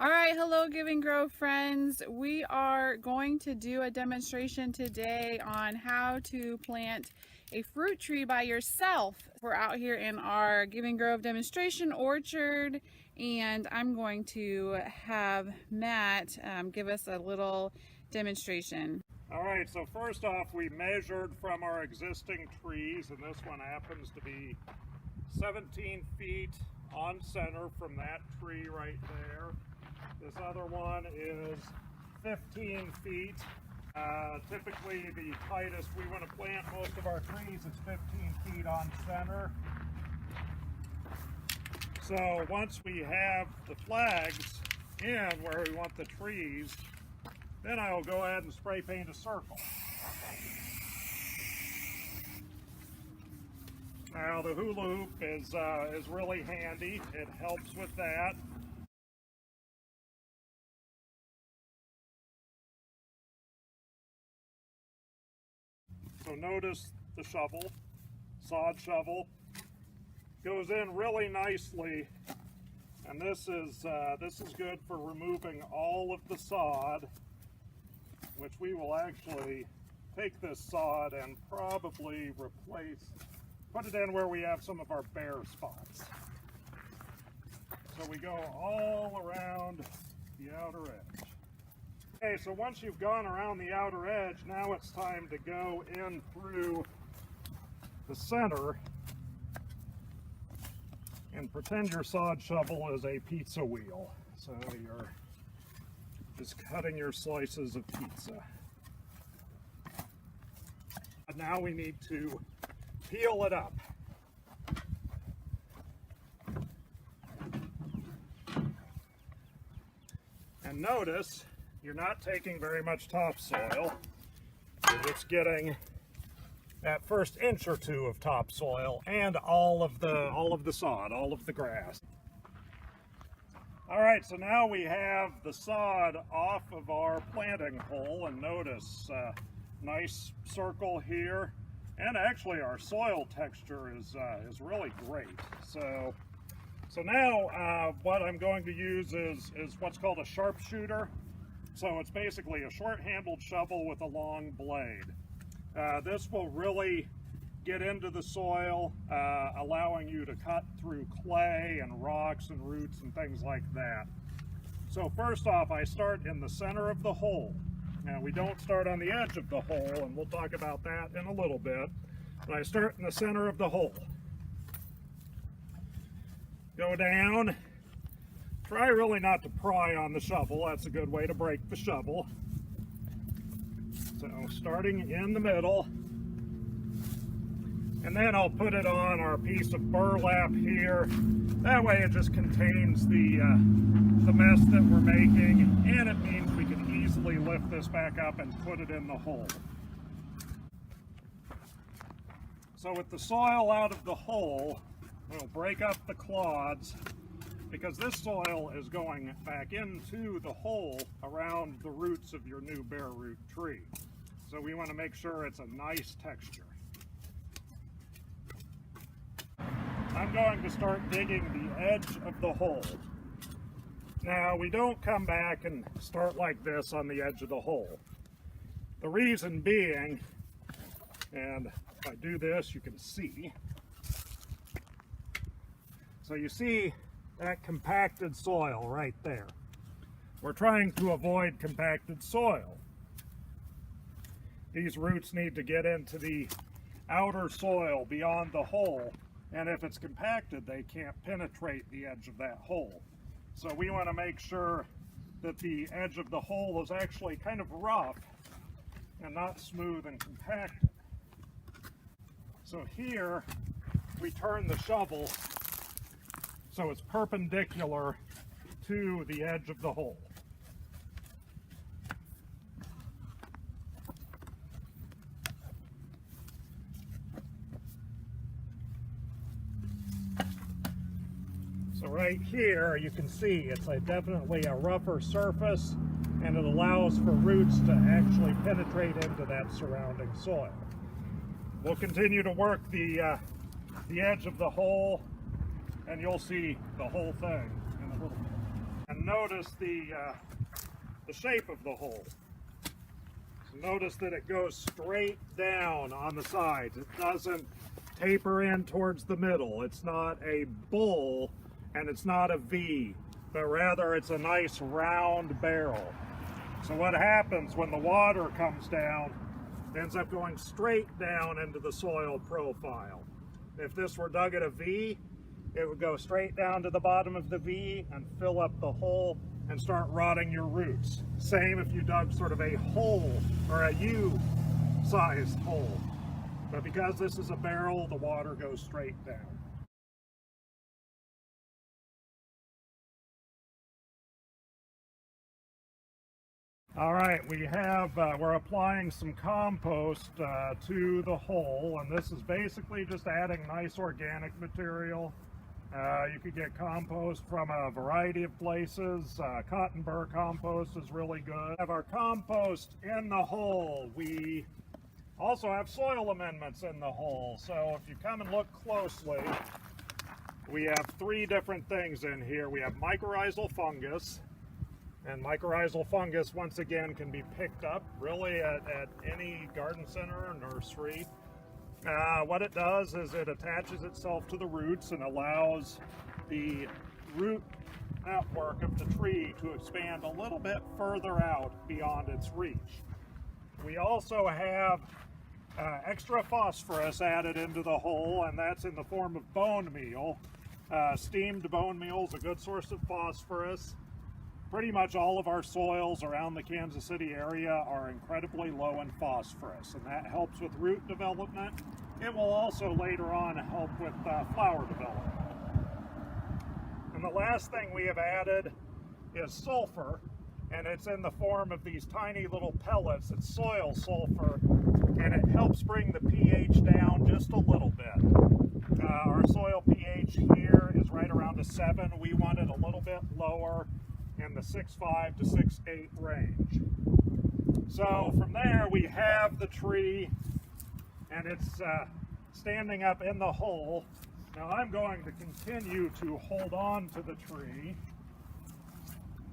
All right, hello Giving Grow friends. We are going to do a demonstration today on how to plant a fruit tree by yourself. We're out here in our Giving Grove demonstration orchard, and I'm going to have Matt give us a little demonstration. All right, so first off, we measured from our existing trees, and this one happens to be 17 feet on center from that tree right there. This other one is 15 feet. Typically the tightest we want to plant most of our trees is 15 feet on center. So once we have the flags in where we want the trees, then I will go ahead and spray paint a circle. Now the hula hoop is really handy. It helps with that. So notice the shovel, sod shovel, goes in really nicely, and this is good for removing all of the sod, which we will actually take this sod and probably put it in where we have some of our bare spots. So we go all around the outer edge. Okay, so once you've gone around the outer edge, now it's time to go in through the center and pretend your sod shovel is a pizza wheel. So you're just cutting your slices of pizza. Now we need to peel it up. And notice, you're not taking very much topsoil. You're just getting that first inch or two of topsoil and all of the sod, all of the grass. All right, so now we have the sod off of our planting hole, and notice nice circle here, and actually our soil texture is really great. So now what I'm going to use is what's called a sharpshooter. So it's basically a short-handled shovel with a long blade. This will really get into the soil, allowing you to cut through clay and rocks and roots and things like that. So first off, I start in the center of the hole. Now we don't start on the edge of the hole, and we'll talk about that in a little bit. But I start in the center of the hole. Go down. Try really not to pry on the shovel. That's a good way to break the shovel. So starting in the middle, and then I'll put it on our piece of burlap here. That way it just contains the mess that we're making, and it means we can easily lift this back up and put it in the hole. So with the soil out of the hole, we'll break up the clods, because this soil is going back into the hole around the roots of your new bare root tree. So we want to make sure it's a nice texture. I'm going to start digging the edge of the hole. Now we don't come back and start like this on the edge of the hole. The reason being, and if I do this you can see, so you see that compacted soil right there. We're trying to avoid compacted soil. These roots need to get into the outer soil beyond the hole, and if it's compacted, they can't penetrate the edge of that hole. So we want to make sure that the edge of the hole is actually kind of rough and not smooth and compacted. So here we turn the shovel so it's perpendicular to the edge of the hole. So right here you can see it's definitely a rougher surface, and it allows for roots to actually penetrate into that surrounding soil. We'll continue to work the edge of the hole, and you'll see the whole thing in a little bit. And and notice the shape of the hole. So notice that it goes straight down on the sides. It doesn't taper in towards the middle. It's not a bowl and it's not a V, but rather it's a nice round barrel. So what happens when the water comes down, it ends up going straight down into the soil profile. If this were dug at a V, it would go straight down to the bottom of the V and fill up the hole and start rotting your roots. Same if you dug sort of a hole or a U-sized hole. But because this is a barrel, the water goes straight down. All right, we're applying some compost to the hole, and this is basically just adding nice organic material. You could get compost from a variety of places. Cotton burr compost is really good. We have our compost in the hole. We also have soil amendments in the hole. So if you come and look closely, we have 3 different things in here. We have mycorrhizal fungus. And mycorrhizal fungus, once again, can be picked up really at any garden center or nursery. What it does is it attaches itself to the roots and allows the root network of the tree to expand a little bit further out beyond its reach. We also have extra phosphorus added into the hole, and that's in the form of bone meal. Steamed bone meal is a good source of phosphorus. Pretty much all of our soils around the Kansas City area are incredibly low in phosphorus, and that helps with root development. It will also later on help with flower development. And the last thing we have added is sulfur, and it's in the form of these tiny little pellets. It's soil sulfur, and it helps bring the pH down just a little bit. Our soil pH here is right around a 7. We want it a little bit lower, in the 6.5 to 6.8 range. So from there we have the tree, and it's standing up in the hole. Now I'm going to continue to hold on to the tree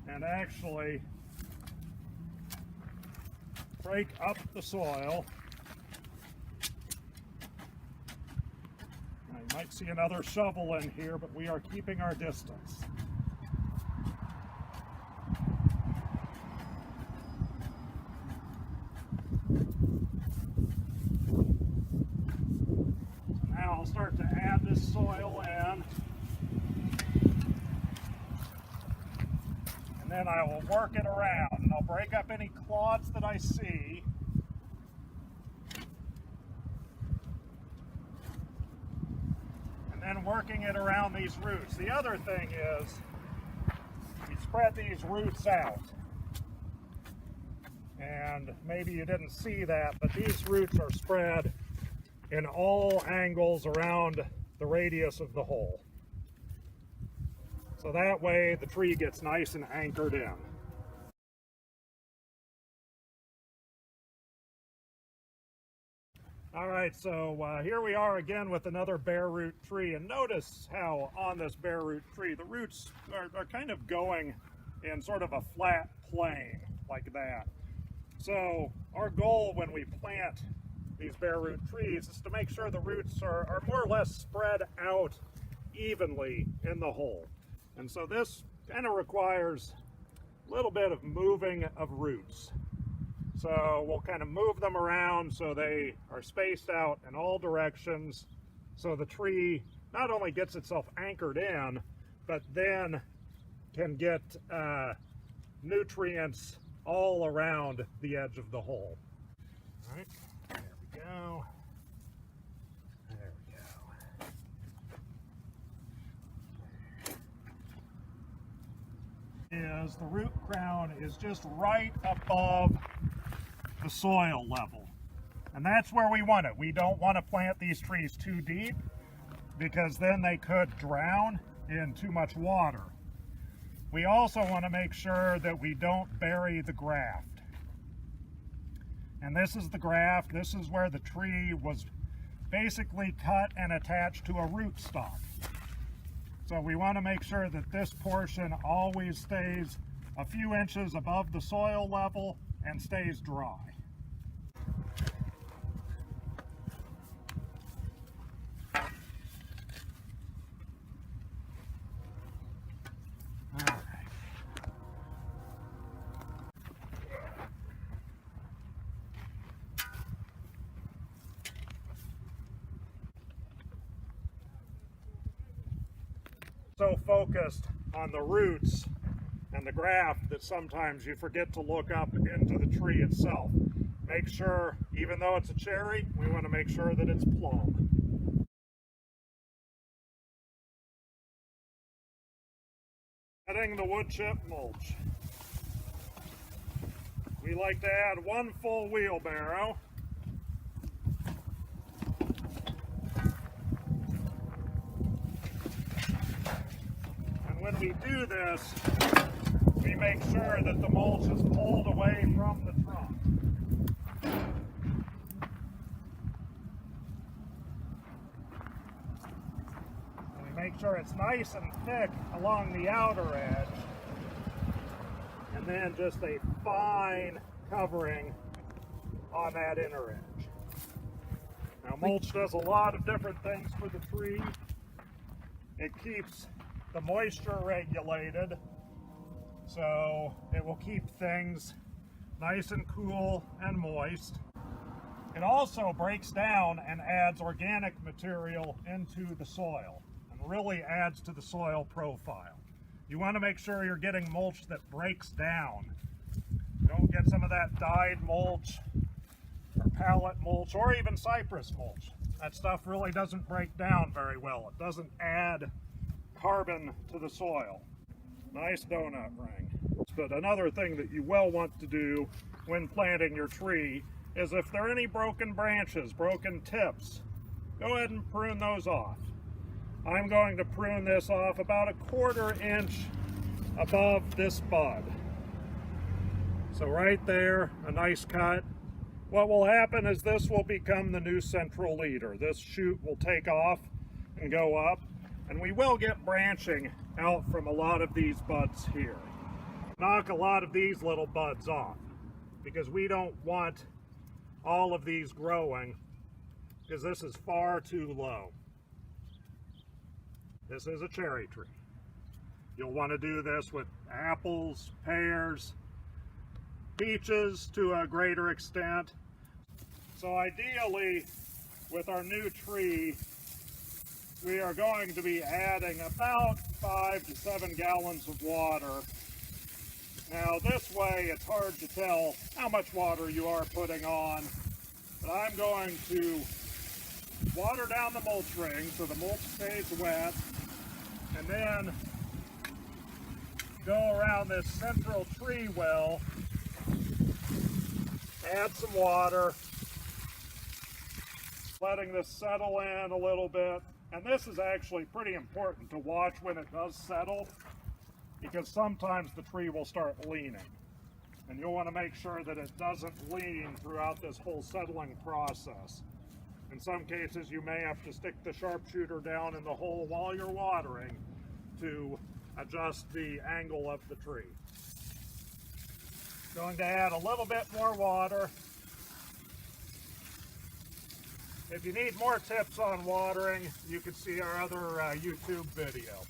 and actually break up the soil. Now, you might see another shovel in here, but we are keeping our distance. Now I'll start to add this soil in, and then I will work it around, and I'll break up any clods that I see. And then working it around these roots. The other thing is, we spread these roots out. And maybe you didn't see that, but these roots are spread in all angles around the radius of the hole. So that way the tree gets nice and anchored in. All right, so here we are again with another bare root tree, and notice how on this bare root tree the roots are kind of going in sort of a flat plane like that. So our goal when we plant these bare root trees is to make sure the roots are more or less spread out evenly in the hole. And so this kind of requires a little bit of moving of roots. So we'll kind of move them around so they are spaced out in all directions, so the tree not only gets itself anchored in, but then can get nutrients all around the edge of the hole. All right, there we go. There we go. Is the root crown is just right above the soil level, and that's where we want it. We don't want to plant these trees too deep, because then they could drown in too much water. We also want to make sure that we don't bury the graft. And this is the graft. This is where the tree was basically cut and attached to a rootstock. So we want to make sure that this portion always stays a few inches above the soil level and stays dry. All right. So focused on the roots and the graft that sometimes you forget to look up into the tree itself. Make sure, even though it's a cherry, we want to make sure that it's plumb. Adding the wood chip mulch. We like to add 1 full wheelbarrow. When we do this, we make sure that the mulch is pulled away from the trunk. And we make sure it's nice and thick along the outer edge, and then just a fine covering on that inner edge. Now, mulch does a lot of different things for the tree. It keeps the moisture regulated, so it will keep things nice and cool and moist. It also breaks down and adds organic material into the soil and really adds to the soil profile. You want to make sure you're getting mulch that breaks down. Don't get some of that dyed mulch or pallet mulch or even cypress mulch. That stuff really doesn't break down very well. It doesn't add carbon to the soil. Nice donut ring. But another thing that you will want to do when planting your tree is if there are any broken branches, broken tips, go ahead and prune those off. I'm going to prune this off about 1/4 inch above this bud. So right there, a nice cut. What will happen is this will become the new central leader. This shoot will take off and go up. And we will get branching out from a lot of these buds here. Knock a lot of these little buds off because we don't want all of these growing because this is far too low. This is a cherry tree. You'll want to do this with apples, pears, peaches to a greater extent. So ideally, with our new tree, we are going to be adding about 5 to 7 gallons of water. Now this way it's hard to tell how much water you are putting on, but I'm going to water down the mulch ring so the mulch stays wet, and then go around this central tree well, add some water, letting this settle in a little bit. And this is actually pretty important to watch when it does settle, because sometimes the tree will start leaning. And you'll want to make sure that it doesn't lean throughout this whole settling process. In some cases, you may have to stick the sharpshooter down in the hole while you're watering to adjust the angle of the tree. Going to add a little bit more water. If you need more tips on watering, you can see our other YouTube video.